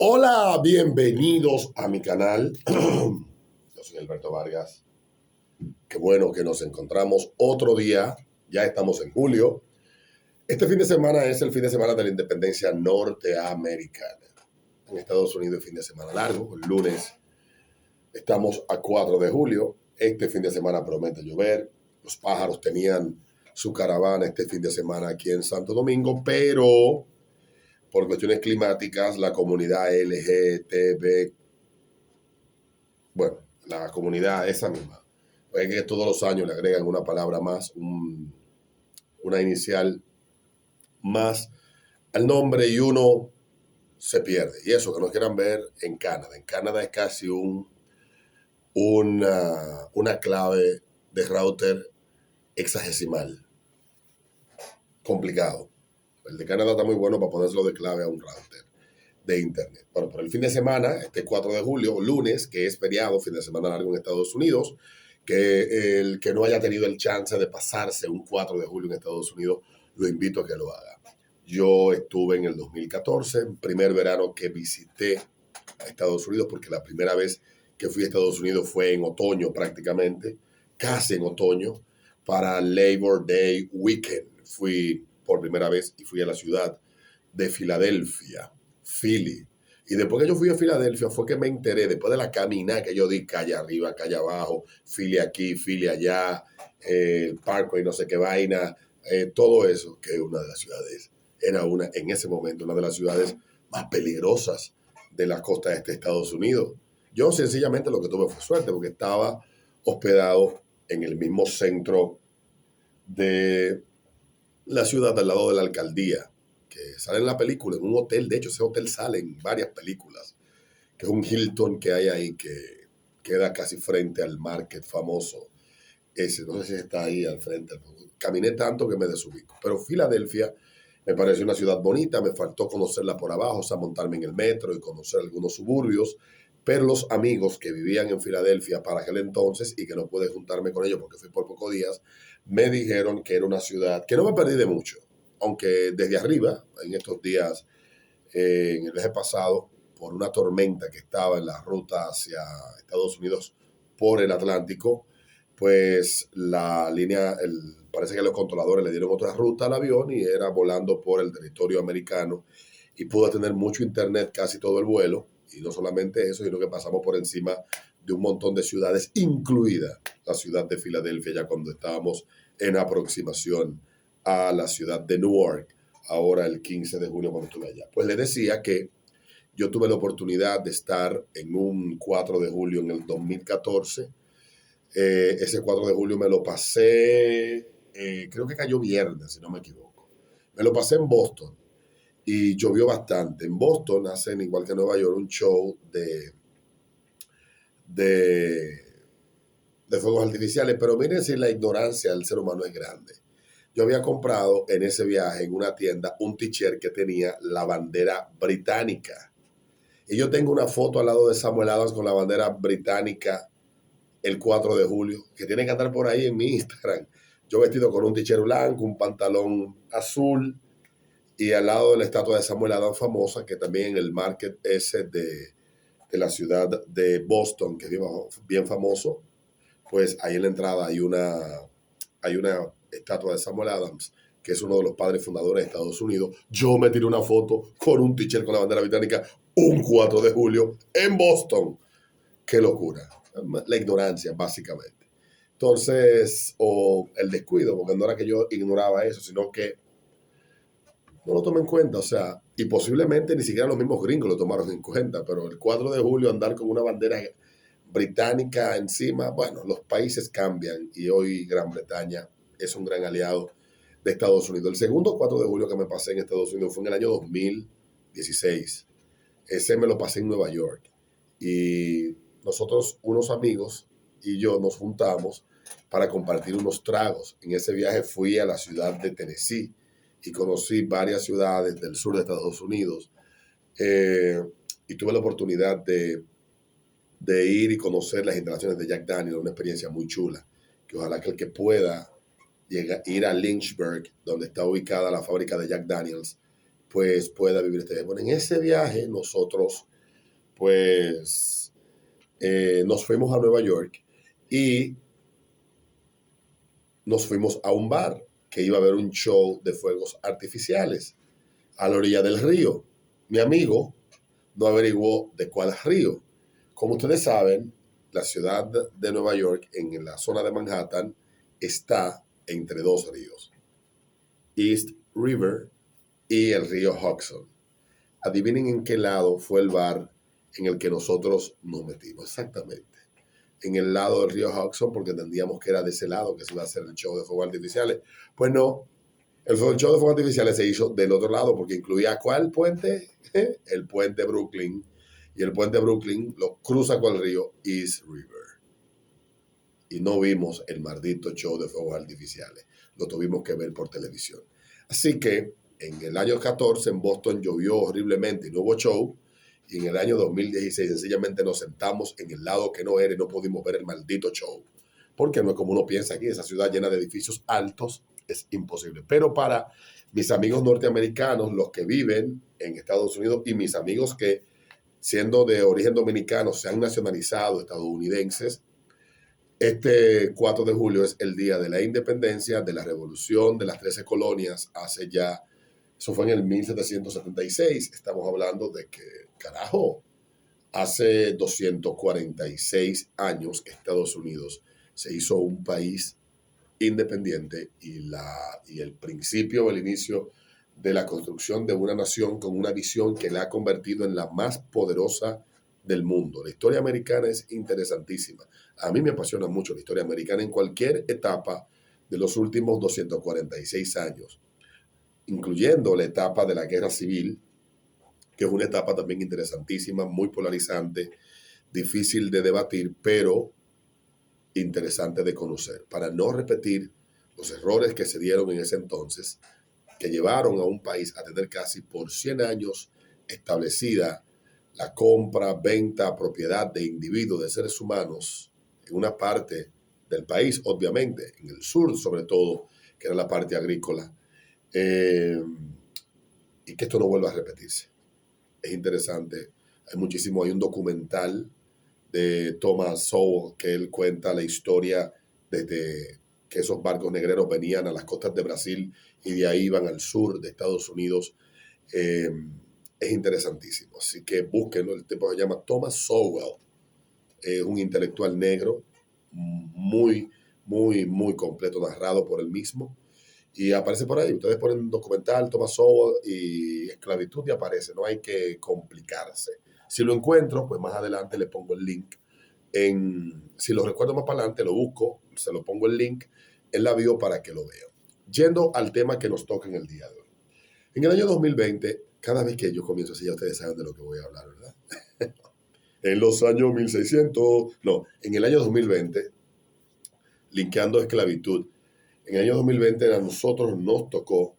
Hola, bienvenidos a mi canal. Yo soy Alberto Vargas. Qué bueno que nos encontramos otro día. Ya estamos en julio. Este fin de semana es el fin de semana de la independencia norteamericana. En Estados Unidos es fin de semana largo. El lunes estamos a 4 de julio. Este fin de semana promete llover. Los pájaros tenían su caravana este fin de semana aquí en Santo Domingo, pero por cuestiones climáticas, la comunidad LGTB, bueno, la comunidad esa misma, es que todos los años le agregan una palabra más, una inicial más al nombre y uno se pierde. Y eso que no quieran ver en Canadá. En Canadá es casi una clave de router hexagesimal. Complicado. El de Canadá está muy bueno para ponérselo de clave a un router de internet. Bueno, por el fin de semana, este 4 de julio, lunes, que es feriado, fin de semana largo en Estados Unidos, que el que no haya tenido el chance de pasarse un 4 de julio en Estados Unidos, lo invito a que lo haga. Yo estuve en el 2014, primer verano que visité a Estados Unidos, porque la primera vez que fui a Estados Unidos fue en otoño prácticamente, casi en otoño, para Labor Day Weekend. Fui por primera vez y fui a la ciudad de Filadelfia, Philly. Y después que yo fui a Filadelfia fue que me enteré, después de la caminata que yo di calle arriba, calle abajo, Philly aquí, Philly allá, Parkway, no sé qué vaina, todo eso, que una de las ciudades, era en ese momento, una de las ciudades más peligrosas de la costa este de Estados Unidos. Yo sencillamente lo que tuve fue suerte porque estaba hospedado en el mismo centro de la ciudad al lado de la alcaldía, que sale en la película, en un hotel. De hecho, ese hotel sale en varias películas, que es un Hilton que hay ahí que queda casi frente al market famoso. Ese, no sé si está ahí al frente. Caminé tanto que me desubico. Pero Filadelfia me pareció una ciudad bonita, me faltó conocerla por abajo, o sea, montarme en el metro y conocer algunos suburbios. Pero los amigos que vivían en Filadelfia para aquel entonces y que no pude juntarme con ellos porque fui por pocos días, me dijeron que era una ciudad que no me perdí de mucho, aunque desde arriba, en estos días, en el viaje pasado, por una tormenta que estaba en la ruta hacia Estados Unidos por el Atlántico, pues la línea, parece que los controladores le dieron otra ruta al avión y era volando por el territorio americano y pudo tener mucho internet casi todo el vuelo. Y no solamente eso, sino que pasamos por encima de un montón de ciudades, incluida la ciudad de Filadelfia, ya cuando estábamos en aproximación a la ciudad de Newark, ahora el 15 de junio cuando estuve allá. Pues le decía que yo tuve la oportunidad de estar en un 4 de julio en el 2014. Ese 4 de julio me lo pasé, creo que cayó viernes, si no me equivoco. Me lo pasé en Boston y llovió bastante. En Boston hacen, igual que en Nueva York, un show de, de fuegos artificiales, pero miren si la ignorancia del ser humano es grande. Yo había comprado en ese viaje en una tienda un t-shirt que tenía la bandera británica. Y yo tengo una foto al lado de Samuel Adams con la bandera británica el 4 de julio, que tiene que andar por ahí en mi Instagram. Yo vestido con un t-shirt blanco, un pantalón azul y al lado de la estatua de Samuel Adams famosa, que también en el market ese de la ciudad de Boston, que es bien famoso, pues ahí en la entrada hay una estatua de Samuel Adams, que es uno de los padres fundadores de Estados Unidos. Yo me tiré una foto con un t-shirt con la bandera británica un 4 de julio en Boston. Qué locura. La ignorancia, básicamente. Entonces, o el descuido, porque no era que yo ignoraba eso, sino que no lo tomé en cuenta, o sea, y posiblemente ni siquiera los mismos gringos lo tomaron en cuenta, pero el 4 de julio andar con una bandera británica encima, bueno, los países cambian y hoy Gran Bretaña es un gran aliado de Estados Unidos. El segundo 4 de julio que me pasé en Estados Unidos fue en el año 2016. Ese me lo pasé en Nueva York y nosotros, unos amigos y yo nos juntamos para compartir unos tragos. En ese viaje fui a la ciudad de Tennessee y conocí varias ciudades del sur de Estados Unidos, eh, y tuve la oportunidad de ir y conocer las instalaciones de Jack Daniels, una experiencia muy chula, que ojalá que el que pueda ir a Lynchburg, donde está ubicada la fábrica de Jack Daniels, pues pueda vivir este viaje. Bueno, en ese viaje nosotros pues nos fuimos a Nueva York y nos fuimos a un bar que iba a haber un show de fuegos artificiales a la orilla del río. Mi amigo no averiguó de cuál río. Como ustedes saben, la ciudad de Nueva York, en la zona de Manhattan, está entre dos ríos, East River y el río Hudson. Adivinen en qué lado fue el bar en el que nosotros nos metimos. Exactamente. En el lado del río Hudson, porque entendíamos que era de ese lado que se iba a hacer el show de fuegos artificiales. Pues no, el show de fuegos artificiales se hizo del otro lado porque incluía ¿cuál puente? El puente Brooklyn. Y el puente Brooklyn lo cruza con el río East River. Y no vimos el maldito show de fuegos artificiales. Lo tuvimos que ver por televisión. Así que en el año 14 en Boston llovió horriblemente y no hubo show. Y en el año 2016 sencillamente nos sentamos en el lado que no era y no pudimos ver el maldito show. Porque no es como uno piensa aquí, esa ciudad llena de edificios altos es imposible. Pero para mis amigos norteamericanos, los que viven en Estados Unidos y mis amigos que siendo de origen dominicano se han nacionalizado estadounidenses, este 4 de julio es el día de la independencia, de la revolución de las 13 colonias, hace ya, eso fue en el 1776, estamos hablando de que, carajo, hace 246 años Estados Unidos se hizo un país independiente y el principio, el inicio de la construcción de una nación con una visión que la ha convertido en la más poderosa del mundo. La historia americana es interesantísima. A mí me apasiona mucho la historia americana en cualquier etapa de los últimos 246 años, incluyendo la etapa de la guerra civil, que es una etapa también interesantísima, muy polarizante, difícil de debatir, pero interesante de conocer, para no repetir los errores que se dieron en ese entonces, que llevaron a un país a tener casi por 100 años establecida la compra, venta, propiedad de individuos, de seres humanos, en una parte del país, obviamente, en el sur sobre todo, que era la parte agrícola, y que esto no vuelva a repetirse. Es interesante, hay un documental de Thomas Sowell que él cuenta la historia desde que esos barcos negreros venían a las costas de Brasil y de ahí iban al sur de Estados Unidos. Eh, es interesantísimo. Así que búsquenlo. El tipo se llama Thomas Sowell. Es un intelectual negro muy, muy completo, narrado por él mismo. Y aparece por ahí. Ustedes ponen documental, Thomas Sowell y esclavitud y aparece. No hay que complicarse. Si lo encuentro, pues más adelante le pongo el link. Si lo recuerdo más para adelante, lo busco, se lo pongo el link en la bio para que lo vean. Yendo al tema que nos toca en el día de hoy. En el año 2020, cada vez que yo comienzo así, ya ustedes saben de lo que voy a hablar, ¿verdad? En los años 1600, no, en el año 2020, linkeando esclavitud, en el año 2020 a nosotros nos tocó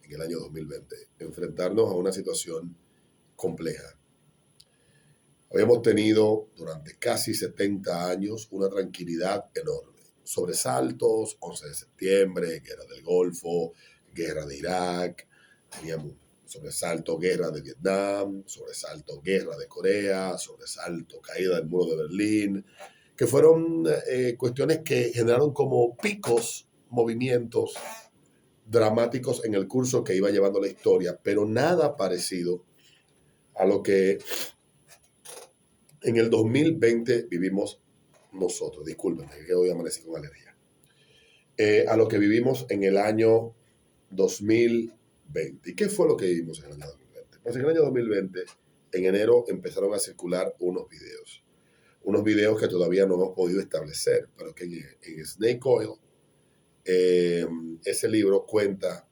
en el año 2020 enfrentarnos a una situación compleja. Habíamos tenido durante casi 70 años una tranquilidad enorme. Sobresaltos, 11 de septiembre, guerra del Golfo, guerra de Irak, teníamos sobresalto, guerra de Vietnam, sobresalto, guerra de Corea, sobresalto, caída del muro de Berlín, que fueron cuestiones que generaron como picos, movimientos dramáticos en el curso que iba llevando la historia, pero nada parecido a lo que en el 2020 vivimos nosotros. Discúlpenme, que hoy amanecí con alergia. A lo que vivimos en el año 2020. ¿Y qué fue lo que vivimos en el año 2020? Pues en el año 2020, en enero, empezaron a circular unos videos. Unos videos que todavía no hemos podido establecer, pero que en Snake Oil, ese libro cuenta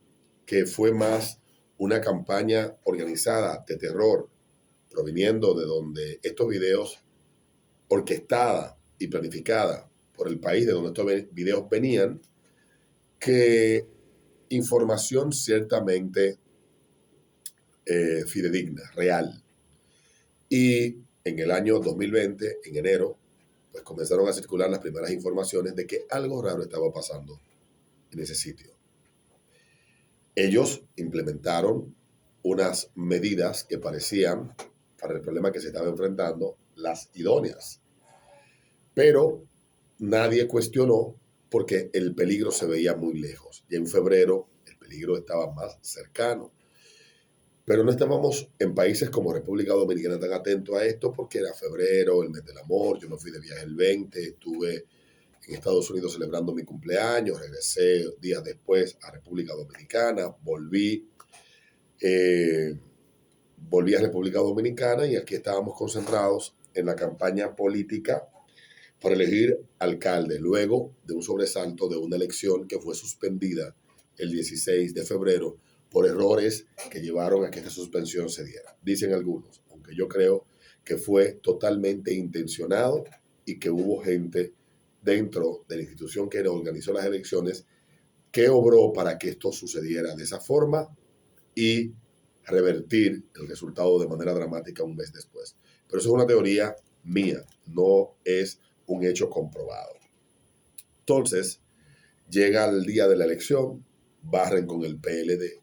que fue más una campaña organizada de terror, proviniendo de donde estos videos, orquestada y planificada por el país de donde estos videos venían, que información ciertamente fidedigna, real. Y en el año 2020, en enero, pues comenzaron a circular las primeras informaciones de que algo raro estaba pasando en ese sitio. Ellos implementaron unas medidas que parecían, para el problema que se estaba enfrentando, las idóneas. Pero nadie cuestionó porque el peligro se veía muy lejos. Y en febrero el peligro estaba más cercano. Pero no estábamos en países como República Dominicana tan atentos a esto porque era febrero, el mes del amor. Yo me fui de viaje el 20, estuve en Estados Unidos celebrando mi cumpleaños, regresé días después a República Dominicana, eh, volví a República Dominicana y aquí estábamos concentrados en la campaña política para elegir alcalde, luego de un sobresalto de una elección que fue suspendida el 16 de febrero por errores que llevaron a que esta suspensión se diera. Dicen algunos, aunque yo creo que fue totalmente intencionado y que hubo gente dentro de la institución que organizó las elecciones que obró para que esto sucediera de esa forma y revertir el resultado de manera dramática un mes después. Pero eso es una teoría mía, no es un hecho comprobado. Entonces, llega el día de la elección, barren con el PLD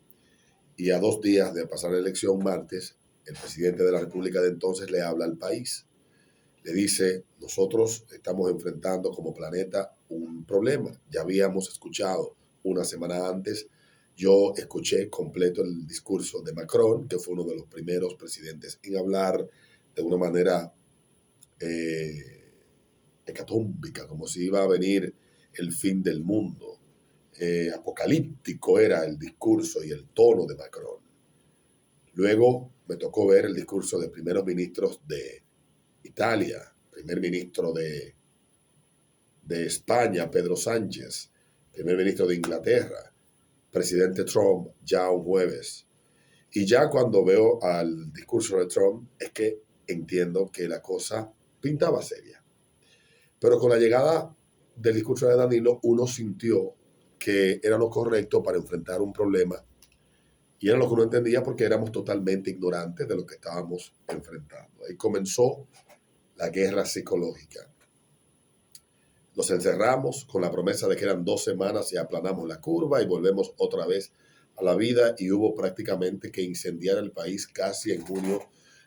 y a 2 días de pasar la elección, martes, el presidente de la República de entonces le habla al país. Le dice, nosotros estamos enfrentando como planeta un problema. Ya habíamos escuchado una semana antes, yo escuché completo el discurso de Macron, que fue uno de los primeros presidentes en hablar de una manera hecatómbica, como si iba a venir el fin del mundo. Apocalíptico era el discurso y el tono de Macron. Luego me tocó ver el discurso de primeros ministros de Italia, primer ministro de España, Pedro Sánchez, primer ministro de Inglaterra, presidente Trump, ya un jueves. Y ya cuando veo al discurso de Trump es que entiendo que la cosa pintaba seria. Pero con la llegada del discurso de Danilo, uno sintió que era lo correcto para enfrentar un problema y era lo que uno entendía porque éramos totalmente ignorantes de lo que estábamos enfrentando. Ahí comenzó la guerra psicológica. Nos encerramos con la promesa de que eran 2 semanas y aplanamos la curva y volvemos otra vez a la vida y hubo prácticamente que incendiar el país casi en junio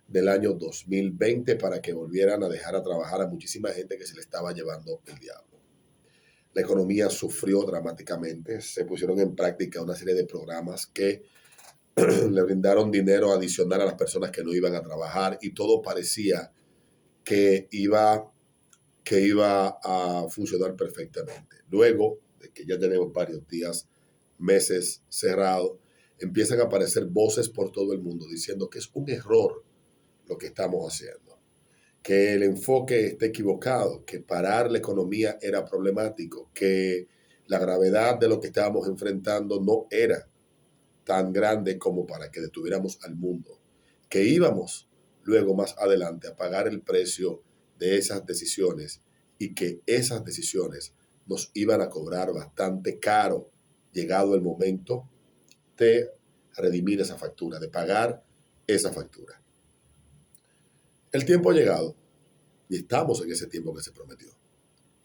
del año 2020 para que volvieran a dejar a trabajar a muchísima gente que se le estaba llevando el diablo. La economía sufrió dramáticamente, se pusieron en práctica una serie de programas que le brindaron dinero adicional a las personas que no iban a trabajar y todo parecía que iba a funcionar perfectamente. Luego de que ya tenemos varios días, meses cerrados, empiezan a aparecer voces por todo el mundo diciendo que es un error lo que estamos haciendo, que el enfoque está equivocado, que parar la economía era problemático, que la gravedad de lo que estábamos enfrentando no era tan grande como para que detuviéramos al mundo, que íbamos luego más adelante a pagar el precio de esas decisiones y que esas decisiones nos iban a cobrar bastante caro llegado el momento de redimir esa factura, de pagar esa factura. El tiempo ha llegado y estamos en ese tiempo que se prometió.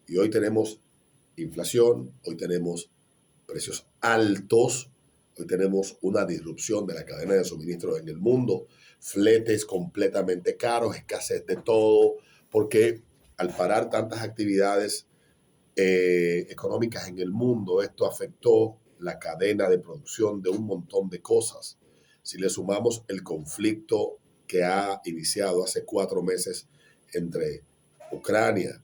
Y hoy tenemos inflación, hoy tenemos precios altos, hoy tenemos una disrupción de la cadena de suministro en el mundo, fletes completamente caros, escasez de todo, porque al parar tantas actividades económicas en el mundo, esto afectó la cadena de producción de un montón de cosas. Si le sumamos el conflicto que ha iniciado hace 4 meses entre Ucrania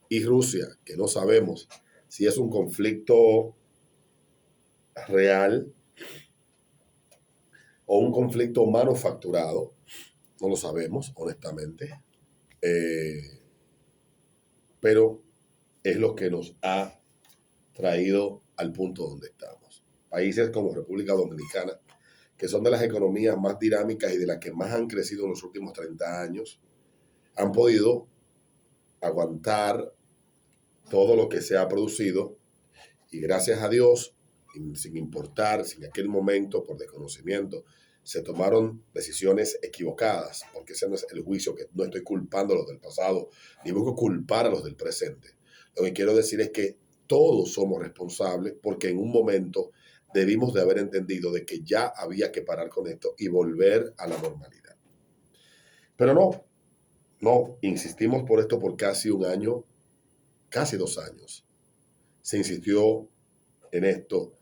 y Rusia, que no sabemos si es un conflicto real o un conflicto manufacturado, no lo sabemos, honestamente, pero es lo que nos ha traído al punto donde estamos. Países como República Dominicana, que son de las economías más dinámicas y de las que más han crecido en los últimos 30 años, han podido aguantar todo lo que se ha producido y gracias a Dios, sin importar si en aquel momento, por desconocimiento, se tomaron decisiones equivocadas, porque ese no es el juicio, que no estoy culpando a los del pasado, ni busco culpar a los del presente. Lo que quiero decir es que todos somos responsables porque en un momento debimos de haber entendido de que ya había que parar con esto y volver a la normalidad. Pero no, insistimos por esto por casi un año, casi 2 años. Se insistió en esto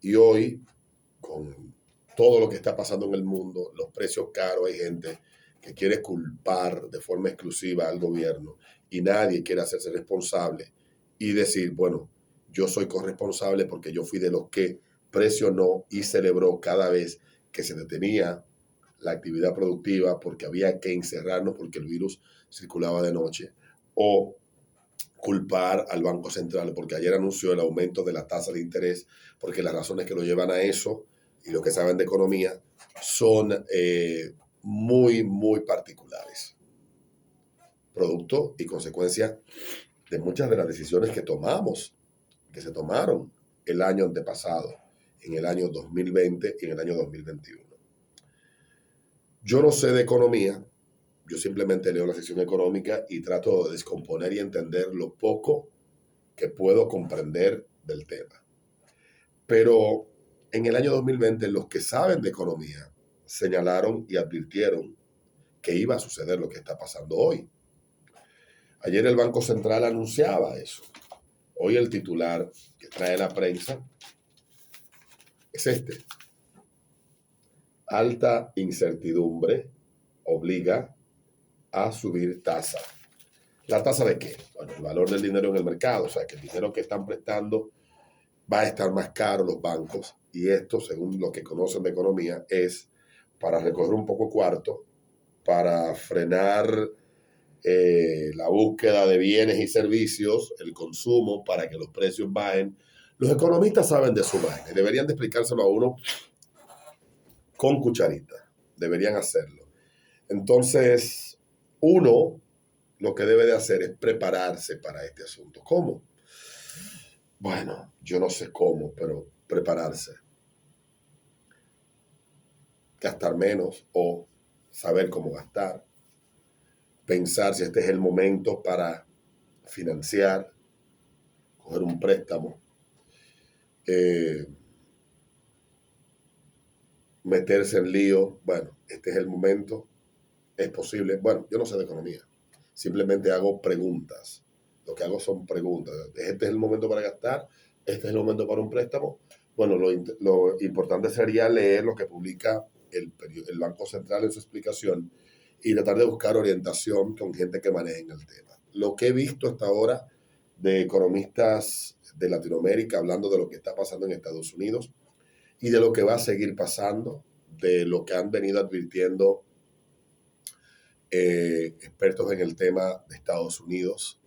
y hoy, con todo lo que está pasando en el mundo, los precios caros, hay gente que quiere culpar de forma exclusiva al gobierno y nadie quiere hacerse responsable y decir, bueno, yo soy corresponsable porque yo fui de los que presionó y celebró cada vez que se detenía la actividad productiva porque había que encerrarnos porque el virus circulaba de noche, o culpar al Banco Central porque ayer anunció el aumento de la tasa de interés, porque las razones que lo llevan a eso y los que saben de economía son muy particulares, producto y consecuencia de muchas de las decisiones que tomamos, que se tomaron el año antepasado, en el año 2020 y en el año 2021. Yo no sé de economía, yo simplemente leo la sección económica y trato de descomponer y entender lo poco que puedo comprender del tema. Pero en el año 2020 los que saben de economía señalaron y advirtieron que iba a suceder lo que está pasando hoy. Ayer el Banco Central anunciaba eso. Hoy el titular que trae la prensa es este. Alta incertidumbre obliga a subir tasa. ¿La tasa de qué? Bueno, el valor del dinero en el mercado, o sea, que el dinero que están prestando va a estar más caro los bancos, y esto, según lo que conocen de economía, es para recoger un poco cuarto, para frenar la búsqueda de bienes y servicios, el consumo, para que los precios bajen. Los economistas saben de su vaina y deberían de explicárselo a uno con cucharita. Deberían hacerlo. Entonces, uno lo que debe de hacer es prepararse para este asunto. ¿Cómo? Bueno, yo no sé cómo, pero prepararse. Gastar menos o saber cómo gastar. Pensar si este es el momento para financiar, coger un préstamo, meterse en lío. Bueno, este es el momento, es posible. Bueno, yo no sé de economía, simplemente hago preguntas. Lo que hago son preguntas. ¿Este es el momento para gastar? ¿Este es el momento para un préstamo? Bueno, lo importante sería leer lo que publica el Banco Central en su explicación y tratar de buscar orientación con gente que maneje el tema. Lo que he visto hasta ahora de economistas de Latinoamérica hablando de lo que está pasando en Estados Unidos y de lo que va a seguir pasando, de lo que han venido advirtiendo expertos en el tema de Estados Unidos,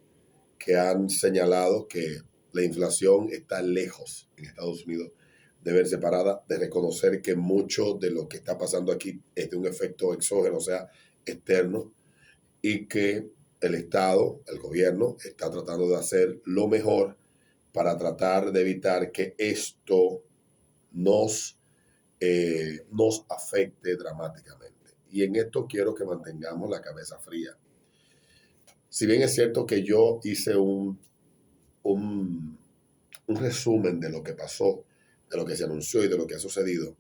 que han señalado que la inflación está lejos en Estados Unidos de verse parada, de reconocer que mucho de lo que está pasando aquí es de un efecto exógeno, o sea, externo, y que el Estado, el gobierno, está tratando de hacer lo mejor para tratar de evitar que esto nos afecte dramáticamente. Y en esto quiero que mantengamos la cabeza fría. Si bien es cierto que yo hice un resumen de lo que pasó, de lo que se anunció y de lo que ha sucedido,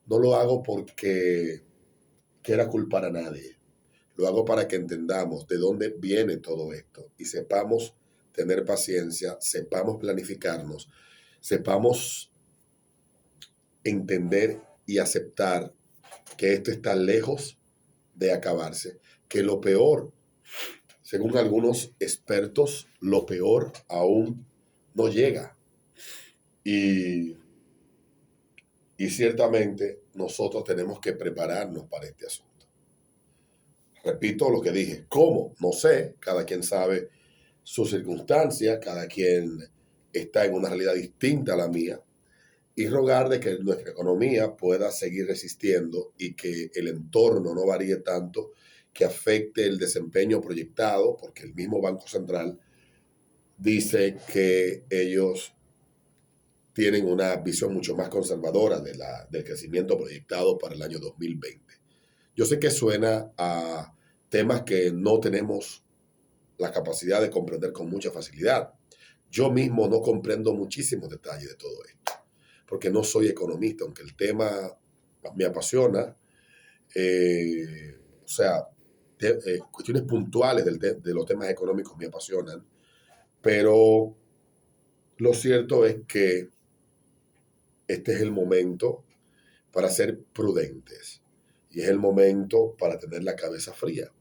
no lo hago porque quiera culpar a nadie. Lo hago para que entendamos de dónde viene todo esto y sepamos tener paciencia, sepamos planificarnos, sepamos entender y aceptar que esto está lejos de acabarse, que lo peor, según algunos expertos, lo peor aún no llega. Y, y ciertamente nosotros tenemos que prepararnos para este asunto. Repito lo que dije, ¿cómo? No sé, cada quien sabe sus circunstancias, cada quien está en una realidad distinta a la mía, y rogar de que nuestra economía pueda seguir resistiendo y que el entorno no varíe tanto, que afecte el desempeño proyectado, porque el mismo Banco Central dice que ellos tienen una visión mucho más conservadora del crecimiento proyectado para el año 2020. Yo sé que suena a temas que no tenemos la capacidad de comprender con mucha facilidad, Yo mismo no comprendo muchísimos detalles de todo esto, porque no soy economista, aunque el tema me apasiona. O sea, cuestiones puntuales de los temas económicos me apasionan, pero lo cierto es que este es el momento para ser prudentes y es el momento para tener la cabeza fría.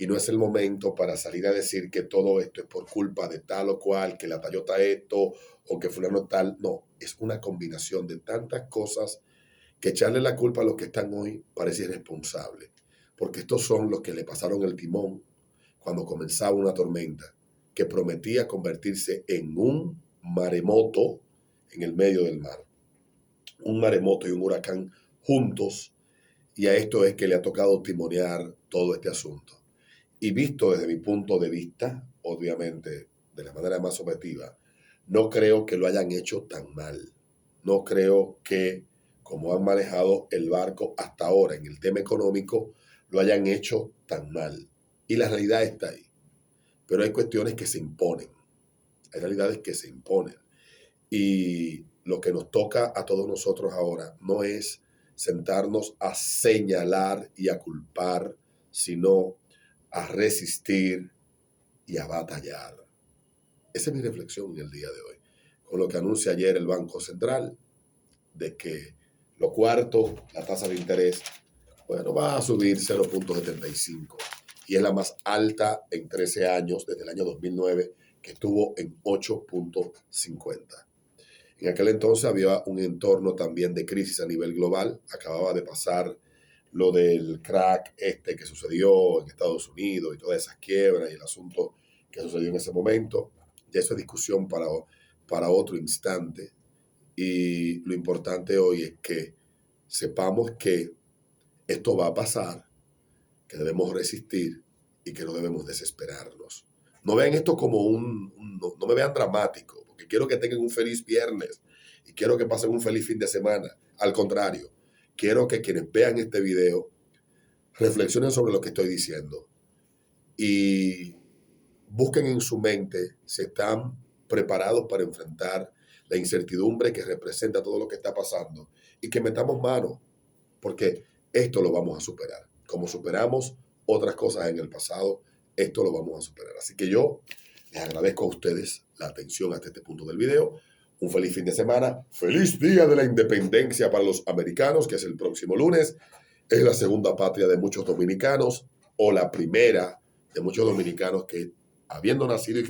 Y no es el momento para salir a decir que todo esto es por culpa de tal o cual, que la Toyota esto o que fulano tal. No, es una combinación de tantas cosas que echarle la culpa a los que están hoy parece irresponsable. Porque estos son los que le pasaron el timón cuando comenzaba una tormenta que prometía convertirse en un maremoto en el medio del mar. Un maremoto y un huracán juntos, y a esto es que le ha tocado timonear todo este asunto. Y visto desde mi punto de vista, obviamente, de la manera más objetiva, no creo que lo hayan hecho tan mal. No creo que, como han manejado el barco hasta ahora en el tema económico, lo hayan hecho tan mal. Y la realidad está ahí. Pero hay cuestiones que se imponen. Hay realidades que se imponen. Y lo que nos toca a todos nosotros ahora no es sentarnos a señalar y a culpar, sino a resistir y a batallar. Esa es mi reflexión en el día de hoy. Con lo que anuncia ayer el Banco Central, de que lo cuarto, la tasa de interés, bueno, va a subir 0,75 y es la más alta en 13 años, desde el año 2009, que estuvo en 8,50. En aquel entonces había un entorno también de crisis a nivel global. Acababa de pasar lo del crack que sucedió en Estados Unidos y todas esas quiebras y el asunto que sucedió en ese momento. Ya eso es discusión para otro instante. Y lo importante hoy es que sepamos que esto va a pasar, que debemos resistir y que no debemos desesperarnos. No vean esto como no me vean dramático, porque quiero que tengan un feliz viernes y quiero que pasen un feliz fin de semana. Al contrario, quiero que quienes vean este video reflexionen sobre lo que estoy diciendo y busquen en su mente si están preparados para enfrentar la incertidumbre que representa todo lo que está pasando y que metamos mano, porque esto lo vamos a superar. Como superamos otras cosas en el pasado, esto lo vamos a superar. Así que yo les agradezco a ustedes la atención hasta este punto del video. Un feliz fin de semana. Feliz Día de la Independencia para los americanos, que es el próximo lunes. Es la segunda patria de muchos dominicanos, o la primera de muchos dominicanos que, habiendo nacido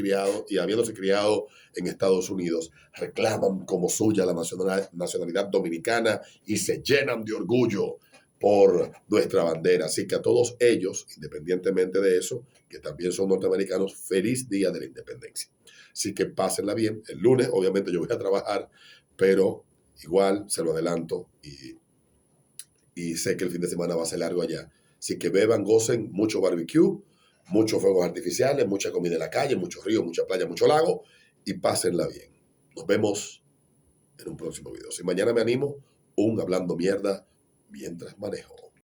y habiéndose criado en Estados Unidos, reclaman como suya la nacionalidad dominicana y se llenan de orgullo por nuestra bandera. Así que a todos ellos, independientemente de eso, que también son norteamericanos, feliz Día de la Independencia. Así que pásenla bien. El lunes, obviamente, yo voy a trabajar, pero igual se lo adelanto y sé que el fin de semana va a ser largo allá. Así que beban, gocen, mucho barbecue, muchos fuegos artificiales, mucha comida en la calle, muchos ríos, mucha playa, mucho lago y pásenla bien. Nos vemos en un próximo video. Si mañana me animo, Hablando Mierda mientras manejo.